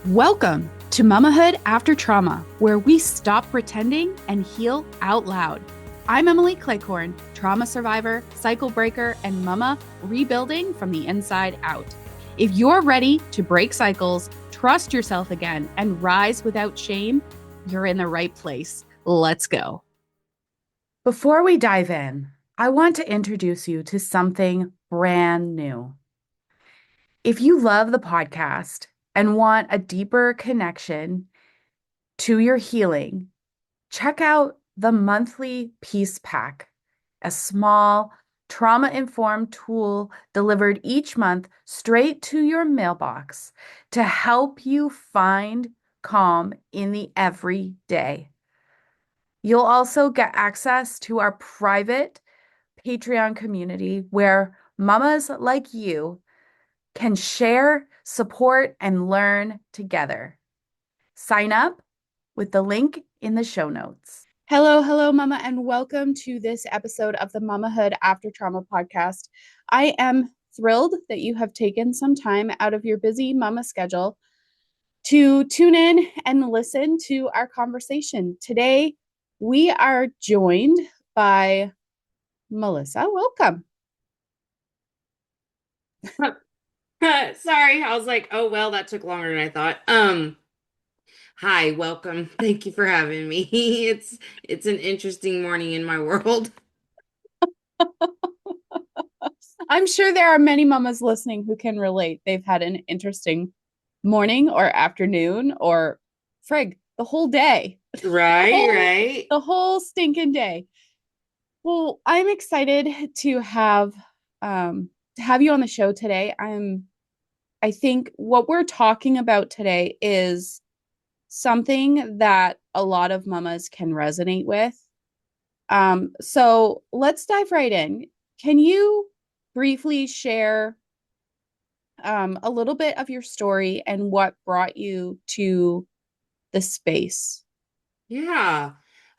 Welcome to Mamahood After Trauma, where we stop pretending and heal out loud. I'm Emily Cleghorn, trauma survivor, cycle breaker, and mama rebuilding from the inside out. If you're ready to break cycles, trust yourself again, and rise without shame, you're in the right place. Let's go. Before we dive in, I want to introduce you to something brand new. If you love the podcast and want a deeper connection to your healing, check out the monthly Peace Pack, a small trauma-informed tool delivered each month straight to your mailbox to help you find calm in the everyday. You'll also get access to our private Patreon community where mamas like you can share, support, and learn together. Sign up with the link in the show notes. Hello, mama, and welcome to this episode of the Mamahood After Trauma podcast. I am thrilled that you have taken some time out of your busy mama schedule to tune in and listen to our conversation. Today, we are joined by Malisa. Welcome. Sorry, I was like, oh well, that took longer than I thought. Hi, welcome. Thank you for having me. It's an interesting morning in my world. I'm sure there are many mamas listening who can relate. They've had an interesting morning or afternoon or frig, the whole day. The Right, whole right. the whole stinking day. Well, I'm excited to have you on the show today. I think what we're talking about today is something that a lot of mamas can resonate with. So let's dive right in. Can you briefly share a little bit of your story and what brought you to the space? Yeah.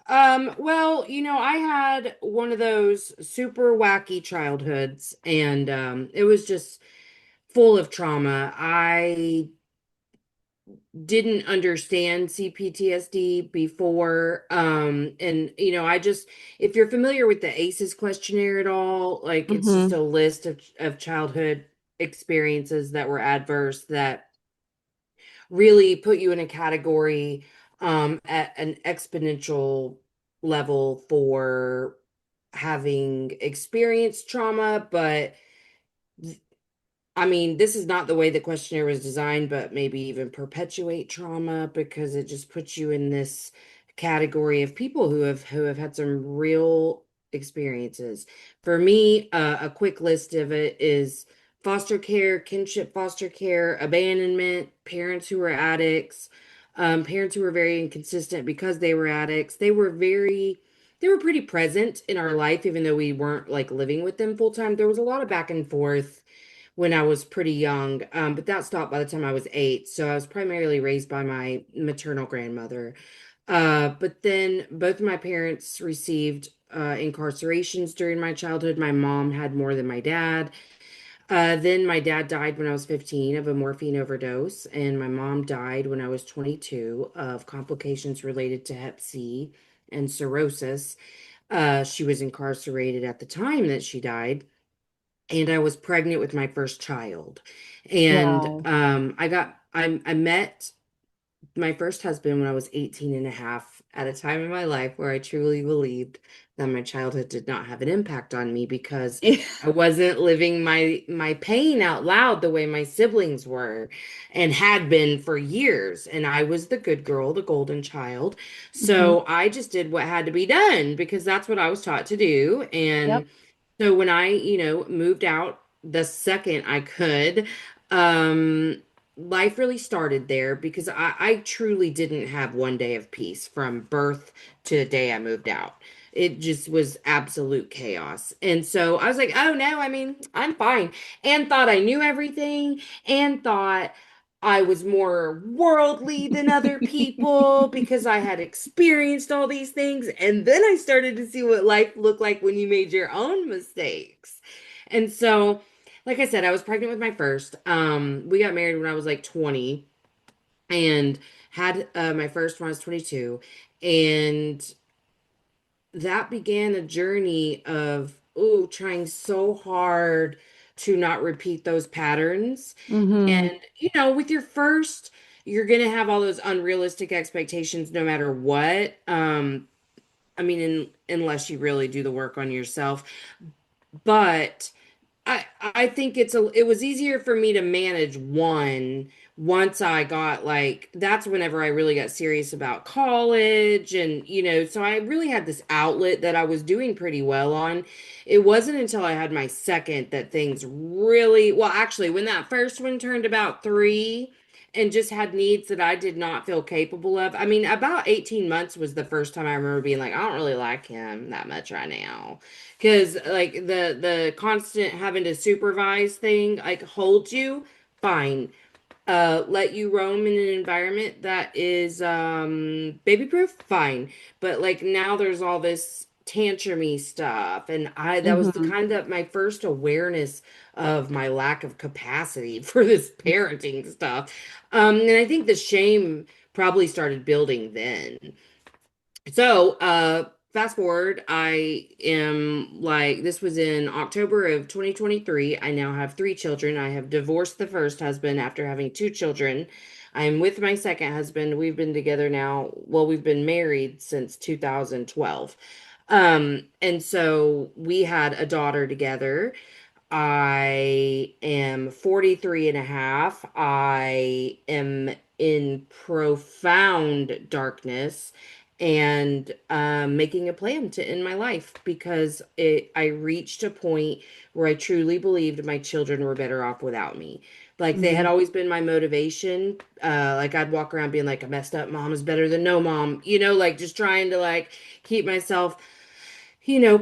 Well, I had one of those super wacky childhoods and it was just full of trauma. I didn't understand CPTSD before. And I just, if you're familiar with the ACEs questionnaire at all, like it's just Mm-hmm. a list of childhood experiences that were adverse that really put you in a category at an exponential level for having experienced trauma, but I mean, this is not the way the questionnaire was designed, but maybe even perpetuate trauma because it just puts you in this category of people who have had some real experiences. For me, a quick list of it is foster care, kinship foster care, abandonment, parents who were addicts, parents who were very inconsistent because they were addicts. They were pretty present in our life, even though we weren't like living with them full time. There was a lot of back and forth when I was pretty young. But that stopped by the time I was 8. So I was primarily raised by my maternal grandmother. But then both of my parents received incarcerations during my childhood. My mom had more than my dad. Then my dad died when I was 15 of a morphine overdose, and my mom died when I was 22 of complications related to Hep C and cirrhosis. She was incarcerated at the time that she died, and I was pregnant with my first child. And Wow. I met my first husband when I was 18 and a half at a time in my life where I truly believed that my childhood did not have an impact on me because I wasn't living my pain out loud the way my siblings were and had been for years. And I was the good girl, the golden child. Mm-hmm. So I just did what had to be done because that's what I was taught to do. Yep. And so when I, moved out the second I could, um, life really started there because I truly didn't have one day of peace from birth to the day I moved out. It just was absolute chaos. And so I was like, oh no, I mean, I'm fine. And thought I knew everything and thought I was more worldly than other people because I had experienced all these things. And then I started to see what life looked like when you made your own mistakes. And so, like I said, I was pregnant with my first. We got married when I was like 20. and had my first when I was 22. And that began a journey of, oh, trying so hard to not repeat those patterns. Mm-hmm. And, with your first, you're going to have all those unrealistic expectations no matter what. I mean, unless you really do the work on yourself. But I think it was easier for me to manage one once I got like that's whenever I really got serious about college, and so I really had this outlet that I was doing pretty well on. It wasn't until I had my second that things really, well, actually when that first one turned about 3 and just had needs that I did not feel capable of. I mean, about 18 months was the first time I remember being like, I don't really like him that much right now. Because like the constant having to supervise thing like holds you, fine. Let you roam in an environment that is baby proof, fine. But like now there's all this tantrumy stuff, and I that was the Mm-hmm. kind of my first awareness of my lack of capacity for this parenting stuff. And I think the shame probably started building then. So, fast forward, I am like, this was in October of 2023. I now have 3 children. I have divorced the first husband after having 2 children. I'm with my second husband. We've been together now, well, we've been married since 2012. And so we had a daughter together. I am 43 and a half. I am in profound darkness and making a plan to end my life because I reached a point where I truly believed my children were better off without me. Like they had Mm-hmm. always been my motivation. Like I'd walk around being like, a messed up mom is better than no mom, like just trying to like keep myself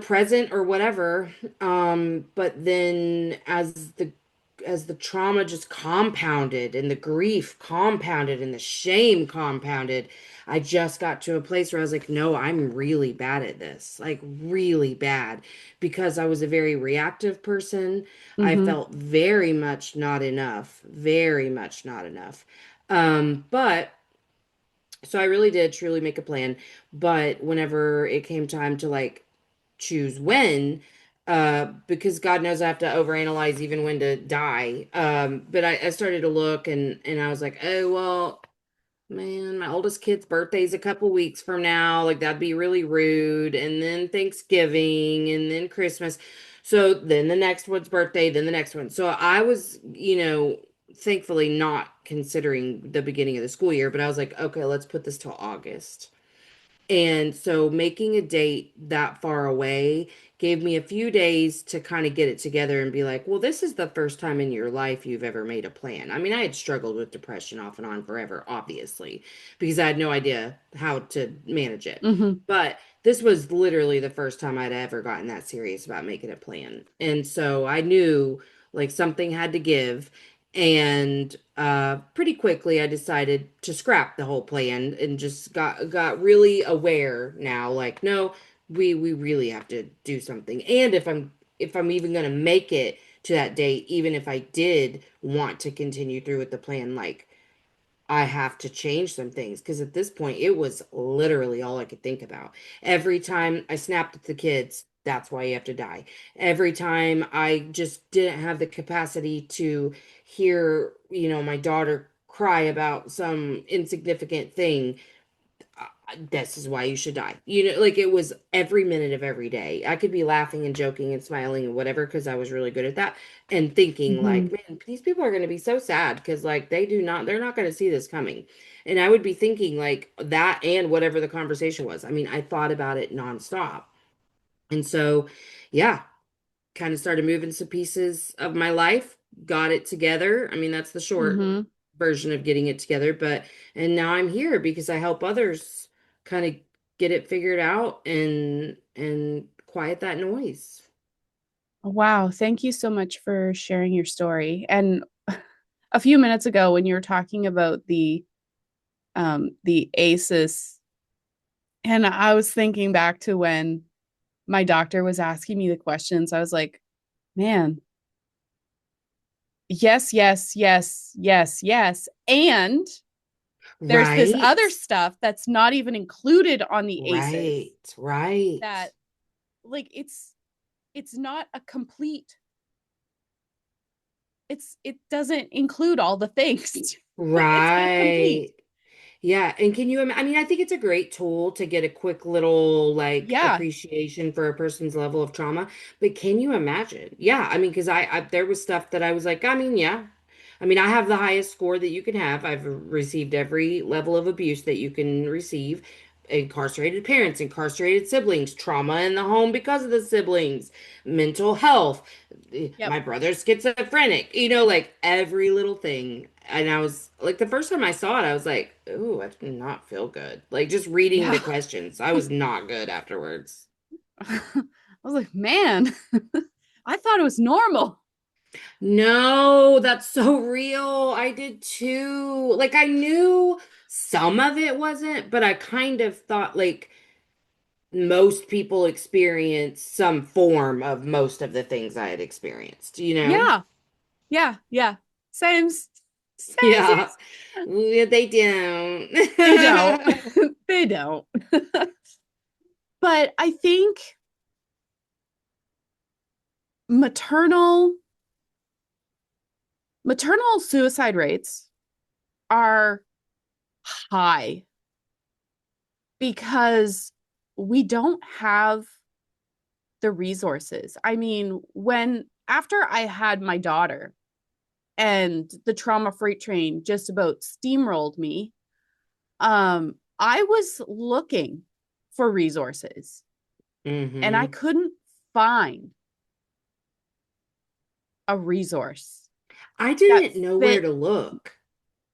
present or whatever. But then as the trauma just compounded and the grief compounded and the shame compounded, I just got to a place where I was like, no, I'm really bad at this, like really bad, because I was a very reactive person. I Mm-hmm. felt very much not enough, very much not enough. But so I really did truly make a plan. But whenever it came time to like choose when, because God knows I have to overanalyze even when to die. But I started to look, and I was like, oh well, man, my oldest kid's birthday's a couple weeks from now. Like that'd be really rude. And then Thanksgiving, and then Christmas. So then the next one's birthday, then the next one. So I was, thankfully not considering the beginning of the school year, but I was like, okay, let's put this till August. And so making a date that far away gave me a few days to kind of get it together and be like, well, this is the first time in your life you've ever made a plan. I mean, I had struggled with depression off and on forever, obviously, because I had no idea how to manage it. Mm-hmm. But this was literally the first time I'd ever gotten that serious about making a plan. And so I knew like something had to give. And pretty quickly, I decided to scrap the whole plan and just got really aware now. Like, no, we really have to do something. And if I'm even gonna make it to that date, even if I did want to continue through with the plan, like I have to change some things because at this point it was literally all I could think about. Every time I snapped at the kids, that's why you have to die. Every time I just didn't have the capacity to hear, my daughter cry about some insignificant thing, this is why you should die. Like it was every minute of every day. I could be laughing and joking and smiling and whatever because I was really good at that and thinking Mm-hmm. like, man, these people are going to be so sad because like they're not going to see this coming. And I would be thinking like that and whatever the conversation was. I mean, I thought about it nonstop. And so, yeah, kind of started moving some pieces of my life, got it together. I mean, that's the short Mm-hmm. version of getting it together, but and now I'm here because I help others kind of get it figured out and quiet that noise. Wow. Thank you so much for sharing your story. And a few minutes ago, when you were talking about the ACEs, and I was thinking back to when my doctor was asking me the questions, I was like, man, yes, yes, yes, yes, yes. And There's this Right. other stuff that's not even included on the ACEs Right. Right. that like it's not a complete it doesn't include all the things. It's not complete. Right. Yeah, and can you I mean, I think it's a great tool to get a quick little like Yeah. appreciation for a person's level of trauma, but can you imagine? Yeah, I mean, because I there was stuff that I was like, I mean, yeah. I mean, I have the highest score that you can have. I've received every level of abuse that you can receive. Incarcerated parents, incarcerated siblings, trauma in the home because of the siblings, mental health, Yep. my brother's schizophrenic, like every little thing. And I was like, the first time I saw it, I was like, ooh, I did not feel good. Like just reading the Yeah. questions, I was not good afterwards. I was like, man, I thought it was normal. No, that's so real. I did too. Like I knew some of it wasn't, but I kind of thought like most people experience some form of most of the things I had experienced, you know? Yeah. Yeah. Yeah. Same. Yeah. Same. Yeah, they don't. They don't. They don't. But I think maternal maternal suicide rates are high because we don't have the resources. I mean, when after I had my daughter and the trauma freight train just about steamrolled me, I was looking for resources and I Hmm. couldn't find a resource I that didn't know where fit. to look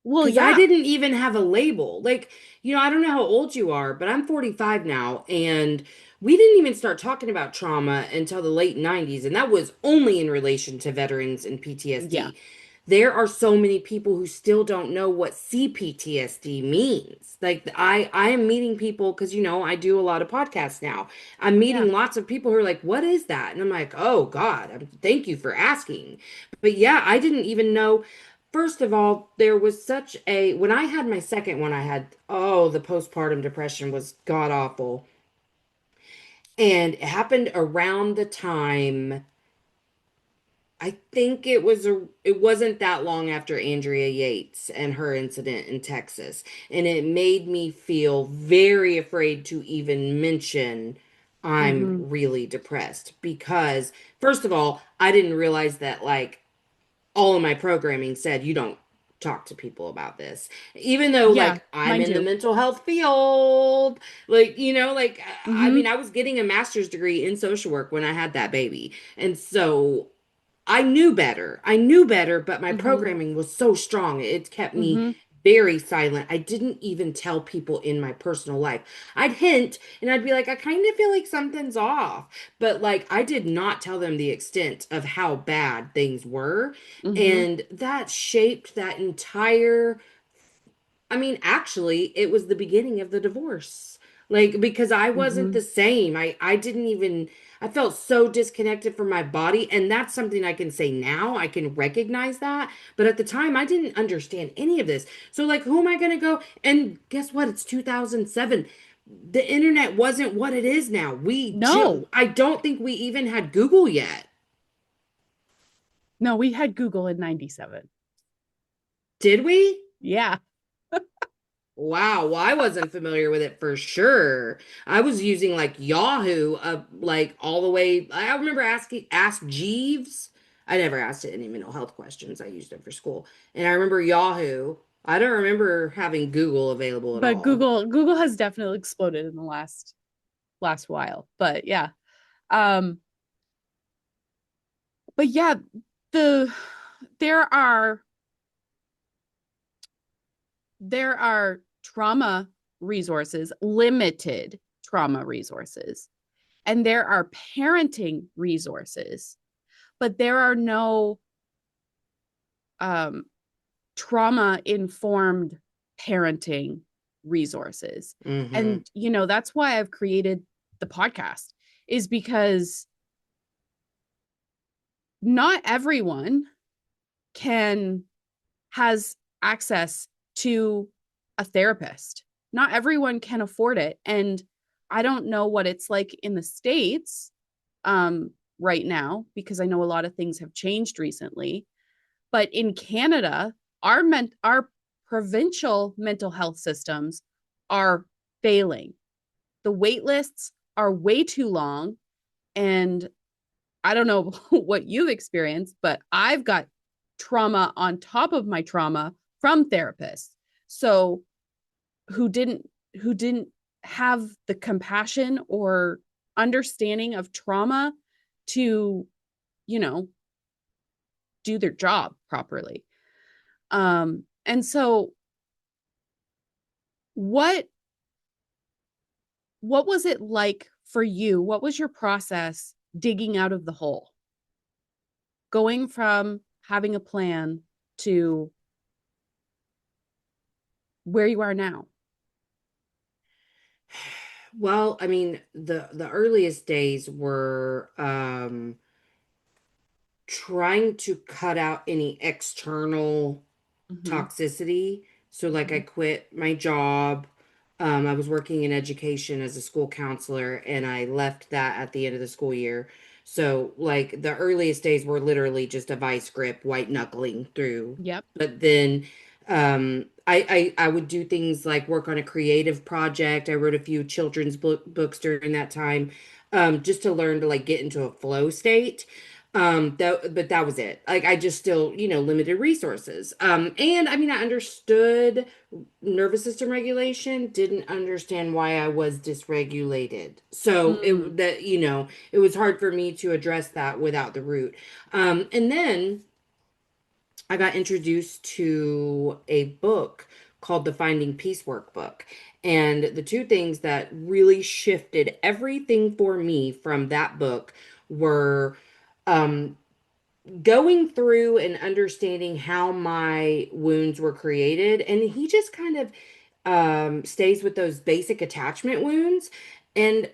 Well, because I yeah, didn't even have a label. Like, I don't know how old you are, but I'm 45 now, and we didn't even start talking about trauma until the late 90s, and that was only in relation to veterans and yeah, PTSD. There are so many people who still don't know what CPTSD means. Like I am meeting people because I do a lot of podcasts now. I'm yeah. meeting lots of people who are like, "What is that?" And I'm like, "Oh God, thank you for asking." But yeah, I didn't even know. First of all, there was such a when I had my second one, I had the postpartum depression was god awful. And it happened around the time I think it wasn't that long after Andrea Yates and her incident in Texas. And it made me feel very afraid to even mention I'm Mm-hmm. really depressed because first of all, I didn't realize that like all of my programming said you don't talk to people about this. Even though Yeah, like I'm mine in the too. mental health field, like like I Mm-hmm. mean I was getting a master's degree in social work when I had that baby. And so I knew better. I knew better, but my Mm-hmm. programming was so strong. It kept me Mm-hmm. very silent. I didn't even tell people in my personal life. I'd hint and I'd be like, I kind of feel like something's off. But like, I did not tell them the extent of how bad things were. Mm-hmm. And that shaped that entire I mean, actually, it was the beginning of the divorce. Like, because I wasn't Mm-hmm. the same. I didn't even, I felt so disconnected from my body. And that's something I can say now. I can recognize that. But at the time, I didn't understand any of this. So, like, who am I going to go? And guess what? It's 2007. The internet wasn't what it is now. No, I don't think we even had Google yet. no, we had Google in 97. Did we? Yeah. Wow, well, I wasn't familiar with it for sure. I was using like Yahoo, like all the way. I remember asking Ask Jeeves. I never asked it any mental health questions. I used it for school, and I remember Yahoo. I don't remember having Google available at But all. Google has definitely exploded in the last while. But yeah. Um, but yeah, the there are there are trauma resources, limited trauma resources, and there are parenting resources, but there are no um, trauma informed parenting resources. Mm-hmm. And that's why I've created the podcast, is because not everyone can has access to a therapist. Not everyone can afford it. And I don't know what it's like in the States right now, because I know a lot of things have changed recently. But in Canada, our provincial mental health systems are failing. The wait lists are way too long. And I don't know what you've experienced, but I've got trauma on top of my trauma from therapists. So who didn't who didn't have the compassion or understanding of trauma to, you know, do their job properly. And so what what was it like for you? What was your process digging out of the hole? Going from having a plan to where you are now? Well, I mean, the earliest days were trying to cut out any external Mm-hmm. toxicity. So like I Mm-hmm. quit my job. I was working in education as a school counselor and I left that at the end of the school year. So like the earliest days were literally just a vice grip, white knuckling through. Yep. But then I would do things like work on a creative project. I wrote a few children's books during that time, just to learn to like get into a flow state. But that was it. Like I just still, limited resources. And I mean, I understood nervous system regulation, didn't understand why I was dysregulated. So Mm. it was hard for me to address that without the root. And then I got introduced to a book called the Finding Peace Workbook. And the two things that really shifted everything for me from that book were um, going through and understanding how my wounds were created. And he just kind of stays with those basic attachment wounds. And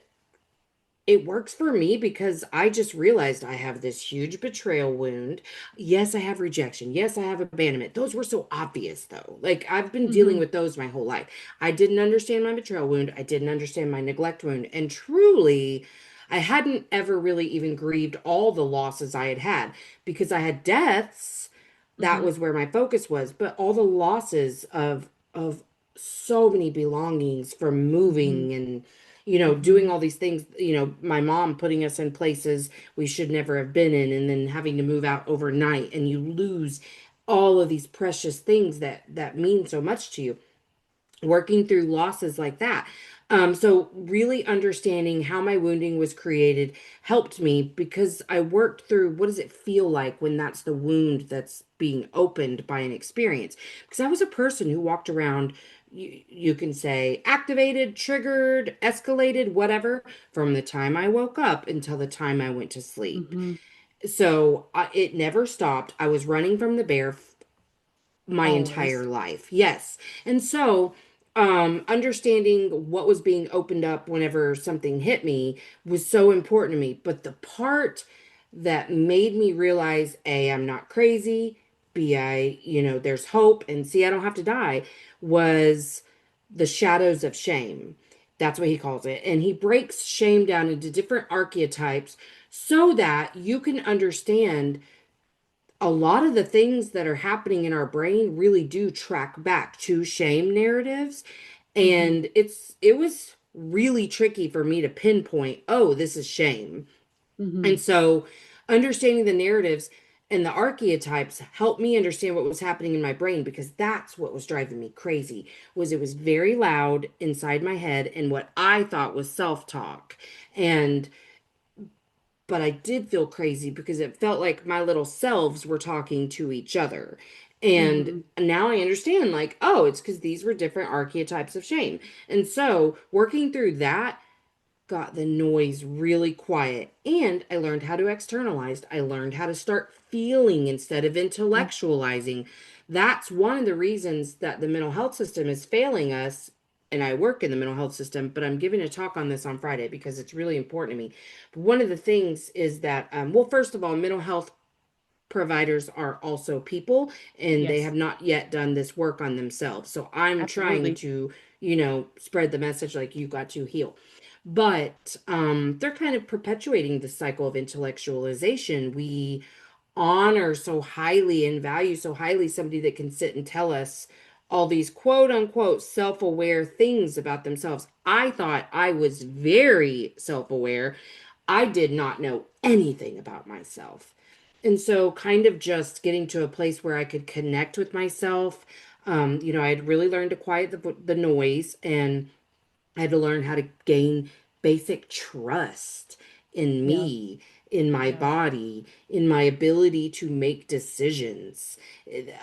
it works for me because I just realized I have this huge betrayal wound. Yes, I have rejection. Yes, I have abandonment. Those were so obvious, though. Like, I've been dealing Mm-hmm. with those my whole life. I didn't understand my betrayal wound. I didn't understand my neglect wound. And truly, I hadn't ever really even grieved all the losses I had had because I had deaths. That Mm-hmm. was where my focus was. But all the losses of so many belongings from Mm-hmm. moving and doing Mm-hmm. all these things, my mom putting us in places we should never have been in and then having to move out overnight and you lose all of these precious things that mean so much to you working through losses like that. So really understanding how my wounding was created helped me because I worked through what does it feel like when that's the wound that's being opened by an experience. Because I was a person who walked around, you can say activated, triggered, escalated, whatever, from the time I woke up until the time I went to sleep. Mm-hmm. So it never stopped. I was running from the bear my entire Always. life. Yes. And so, understanding what was being opened up whenever something hit me was so important to me. But the part that made me realize, A, I'm not crazy, B, there's hope, and C, I don't have to die, was the shadows of shame. That's what he calls it. And he breaks shame down into different archetypes so that you can understand a lot of the things that are happening in our brain really do track back to shame narratives. Mm-hmm. And it was really tricky for me to pinpoint, oh, this is shame. Mm-hmm. And so understanding the narratives and the archetypes helped me understand what was happening in my brain because that's what was driving me crazy was it was very loud inside my head and what I thought was self-talk. And but I did feel crazy because it felt like my little selves were talking to each other. And Mm-hmm. now I understand, like, oh, it's because these were different archetypes of shame. And so working through that got the noise really quiet. And I learned how to externalize. I learned how to start feeling instead of intellectualizing. That's one of the reasons that the mental health system is failing us. And I work in the mental health system, but I'm giving a talk on this on Friday because it's really important to me. But one of the things is that, well, first of all, mental health providers are also people, and they Yes, have not yet done this work on themselves. So I'm trying absolutely. to, spread the message like you got to heal. But they're kind of perpetuating the cycle of intellectualization. We honor so highly and value so highly somebody that can sit and tell us all these quote unquote self-aware things about themselves. I thought I was very self-aware. I did not know anything about myself. And so kind of just getting to a place where I could connect with myself. I had really learned to quiet the noise, and I had to learn how to gain basic trust in Yeah, me, in my yeah, body, in my ability to make decisions.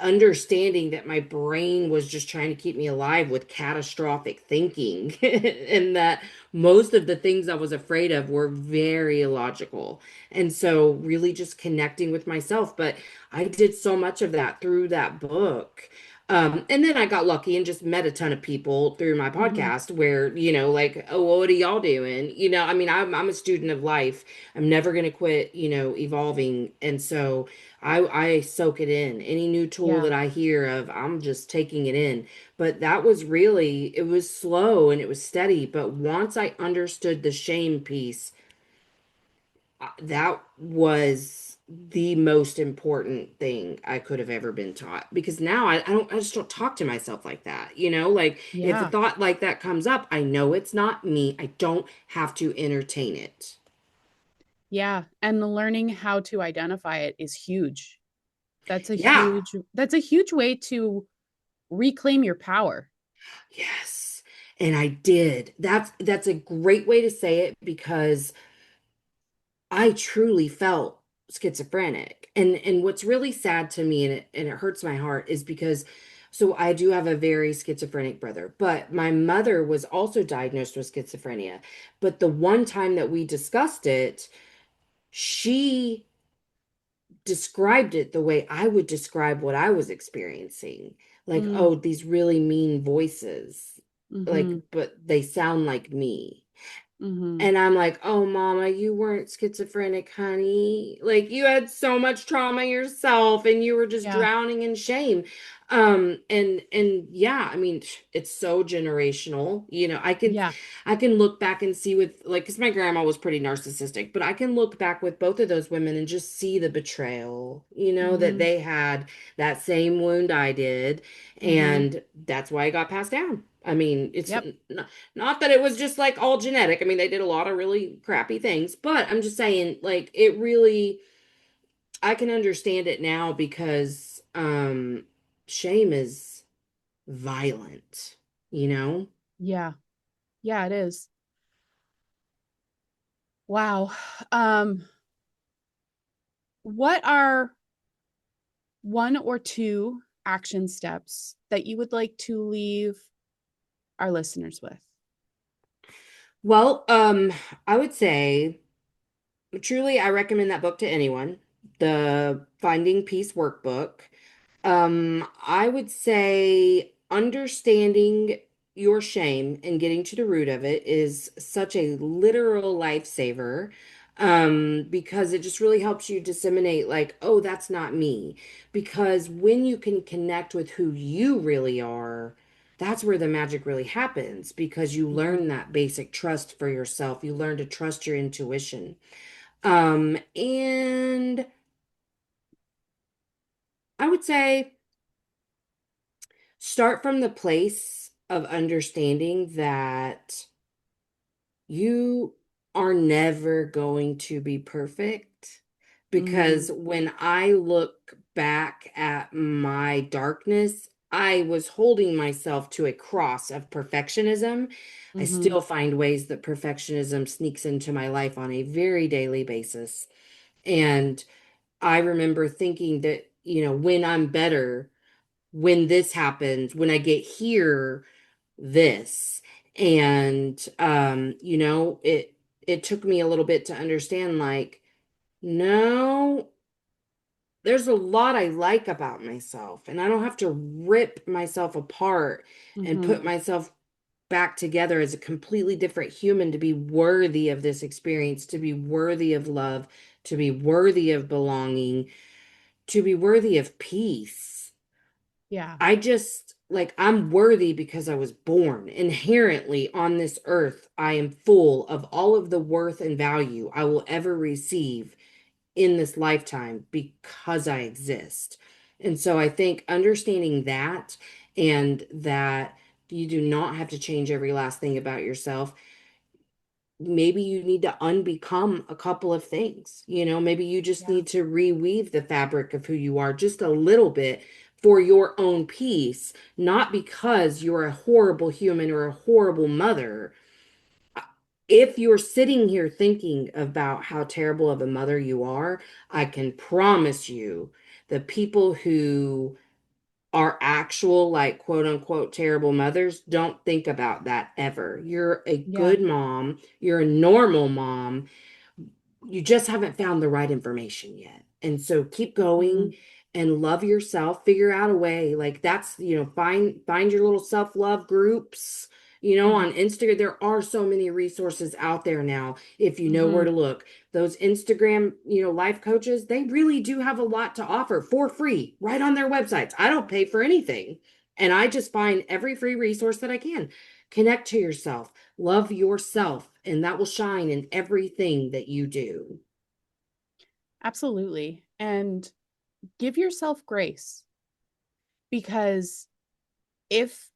Understanding that my brain was just trying to keep me alive with catastrophic thinking, and that most of the things I was afraid of were very illogical. And so, really just connecting with myself. But I did so much of that through that book. And then I got lucky and just met a ton of people through my hmm, podcast where, like, oh, well, what are y'all doing? I mean, I'm a student of life. I'm never going to quit, evolving. And so I soak it in. Any new tool yeah, that I hear of, I'm just taking it in. But that was really, it was slow and it was steady. But once I understood the shame piece, that was the most important thing I could have ever been taught, because now I just don't talk to myself like that. Like if a yeah, thought like that comes up, I know it's not me. I don't have to entertain it. yeah. And the learning how to identify it is huge. Yeah. That's a huge way to reclaim your power. Yes. And I did. That's a great way to say it, because I truly felt schizophrenic. And what's really sad to me, and it hurts my heart, is because so I do have a very schizophrenic brother, but my mother was also diagnosed with schizophrenia. But the one time that we discussed it, she described it the way I would describe what I was experiencing. Like, Mm, oh, these really mean voices. Like, mhm, but they sound like me. mhm. And I'm like, oh, mama, you weren't schizophrenic, honey. Like, you had so much trauma yourself and you were just Yeah, drowning in shame. And yeah, I mean, it's so generational. yeah, I can look back and see with, like, because my grandma was pretty narcissistic, but I can look back with both of those women and just see the betrayal, that mhm, they had that same wound I did. mhm. And that's why it got passed down. I mean, it's Yep, not that it was just like all genetic. I mean, they did a lot of really crappy things, but I'm just saying, like, it really, I can understand it now, because shame is violent, you know? yeah, yeah, it is. Wow. Um, what are one or two action steps that you would like to leave our listeners with? Well, I would say truly I recommend that book to anyone. The Finding Peace workbook. I would say understanding your shame and getting to the root of it is such a literal lifesaver, because it just really helps you disseminate, like, oh, that's not me. Because when you can connect with who you really are, that's where the magic really happens, because you learn Mhm. that basic trust for yourself. You learn to trust your intuition. And I would say start from the place of understanding that you are never going to be perfect. Mm, Because when I look back at my darkness, I was holding myself to a cross of perfectionism. I mhm, still find ways that perfectionism sneaks into my life on a very daily basis. And I remember thinking that, when I'm better, when this happens, when I get here, this. And it took me a little bit to understand, like, no, there's a lot I like about myself, and I don't have to rip myself apart and mhm. put myself back together as a completely different human to be worthy of this experience, to be worthy of love, to be worthy of belonging, to be worthy of peace. Yeah. I just like I'm worthy because I was born. Inherently on this earth, I am full of all of the worth and value I will ever receive in this lifetime because I exist. And so I think understanding that and that you do not have to change every last thing about yourself. Maybe you need to unbecome a couple of things. Maybe you just Yeah. need to reweave the fabric of who you are just a little bit for your own peace, not because you're a horrible human or a horrible mother. If you're sitting here thinking about how terrible of a mother you are, I can promise you the people who are actual, like, quote unquote, terrible mothers don't think about that ever. You're a Yeah. good mom, you're a normal mom, you just haven't found the right information yet. And so keep going Mhm. and love yourself, figure out a way. Like that's, find your little self-love groups, Mhm. on Instagram. There are so many resources out there now if you know where Mhm. to look. Those Instagram, life coaches, they really do have a lot to offer for free right on their websites. I don't pay for anything. And I just find every free resource that I can. Connect to yourself. Love yourself, and that will shine in everything that you do. Absolutely. And give yourself grace, because if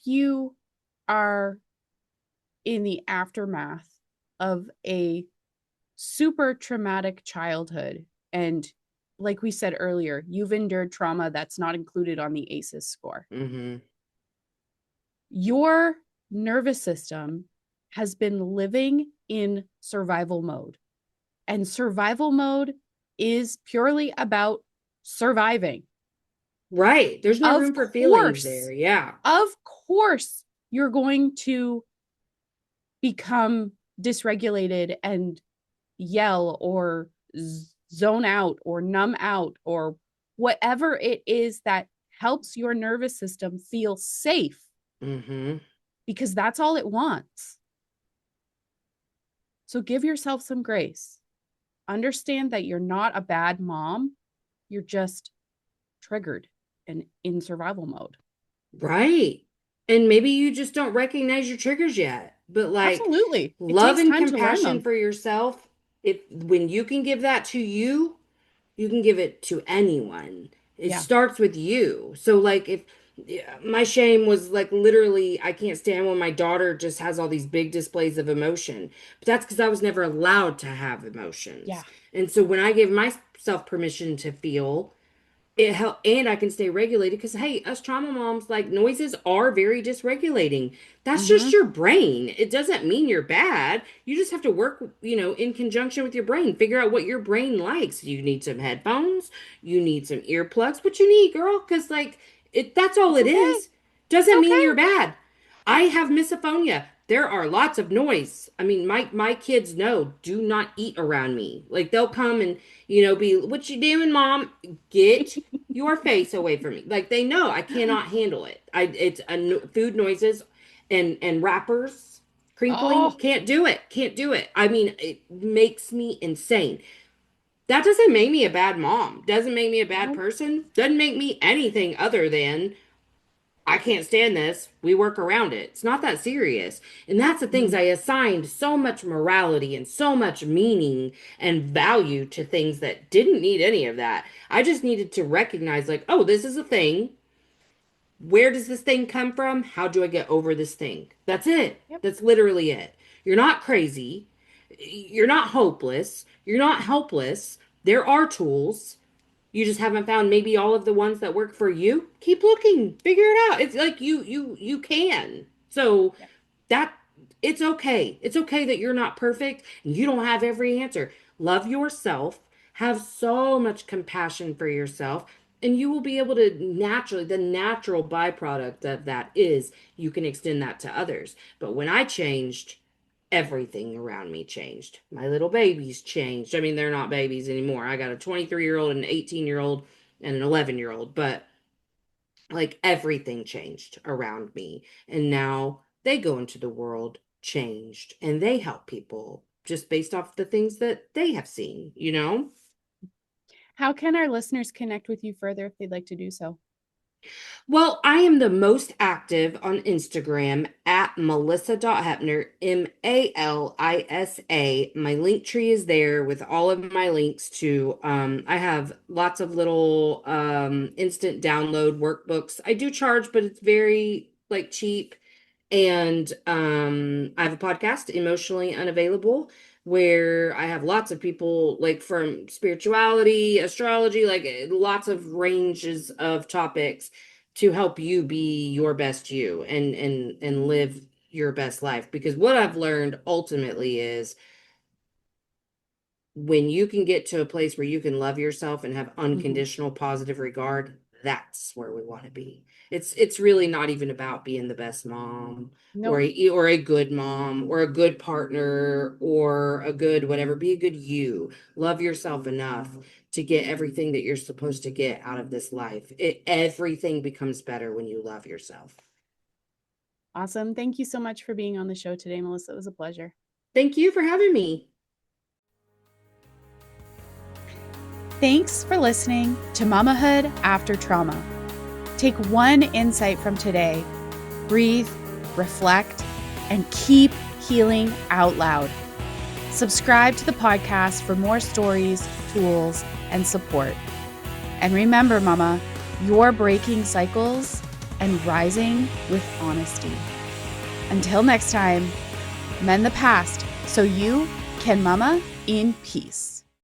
you are in the aftermath of a super traumatic childhood, and like we said earlier, you've endured trauma that's not included on the ACEs score. Mm-hmm. Your nervous system has been living in survival mode, and survival mode is purely about surviving. Right. There's no Of room for feelings course, there. Yeah. of course, you're going to become dysregulated and yell or zone out or numb out or whatever it is that helps your nervous system feel safe, Mm-hmm. because that's all it wants. So give yourself some grace. Understand that you're not a bad mom. You're just triggered and in survival mode. Right. And maybe you just don't recognize your triggers yet. But like Absolutely. It love takes and time to learn compassion them. for yourself, if when you can give that to you, you can give it to anyone. It Yeah. starts with you. So like if yeah, my shame was like literally I can't stand when my daughter just has all these big displays of emotion. But that's because I was never allowed to have Yeah. emotions. And so when I give myself permission to feel, it help and I can stay regulated because hey, us trauma moms, like noises are very dysregulating. That's just Mm-hmm. your brain. It doesn't mean you're bad. You just have to work, in conjunction with your brain. Figure out what your brain likes. You need some headphones, you need some earplugs. What you need, girl, because like that's all It's it okay. is. It's Doesn't mean you're okay. bad. I have misophonia. There are lots of noise. I mean, my kids know, do not eat around me. Like they'll come and, be, what you doing, mom? Get your face away from me. Like they know I cannot handle it. It's food noises and wrappers crinkling. Oh, Can't do it. Can't do it. I mean, it makes me insane. That doesn't make me a bad mom. Doesn't make me a bad no. person. Doesn't make me anything other than I can't stand this. We work around it. It's not that serious. And that's the things Mhm. I assigned so much morality and so much meaning and value to things that didn't need any of that. I just needed to recognize, like, oh, this is a thing. Where does this thing come from? How do I get over this thing? That's it. Yep. That's literally it. You're not crazy. You're not hopeless. You're not helpless. There are tools. You just haven't found maybe all of the ones that work for you. Keep looking, figure it out. It's like you can. So Yep. that it's okay. It's okay that you're not perfect and you don't have every answer. Love yourself, have so much compassion for yourself, and you will be able to naturally, the natural byproduct of that is you can extend that to others. But when I changed, everything around me changed. My little babies changed. I mean, they're not babies anymore. I got a 23-year-old, an 18-year-old, and an 11-year-old, but like everything changed around me. And now they go into the world changed and they help people just based off the things that they have seen, you know? How can our listeners connect with you further if they'd like to do so? Well, I am the most active on Instagram at Malisa.Hepner, Malisa. My link tree is there with all of my links to I have lots of little instant download workbooks. I do charge, but it's very like cheap. And I have a podcast, Emotionally Unavailable, where I have lots of people like from spirituality, astrology, like lots of ranges of topics to help you be your best you and live your best life. Because what I've learned ultimately is when you can get to a place where you can love yourself and have unconditional positive regard, that's where we want to be. It's really not even about being the best mom Nope. or a good mom or a good partner or a good whatever. Be a good you. Love yourself enough to get everything that you're supposed to get out of this life. Everything becomes better when you love yourself. Awesome. Thank you so much for being on the show today, Malisa. It was a pleasure. Thank you for having me. Thanks for listening to Mamahood After Trauma. Take one insight from today, breathe, reflect, and keep healing out loud. Subscribe to the podcast for more stories, tools, and support. And remember, Mama, you're breaking cycles and rising with honesty. Until next time, mend the past so you can mama in peace.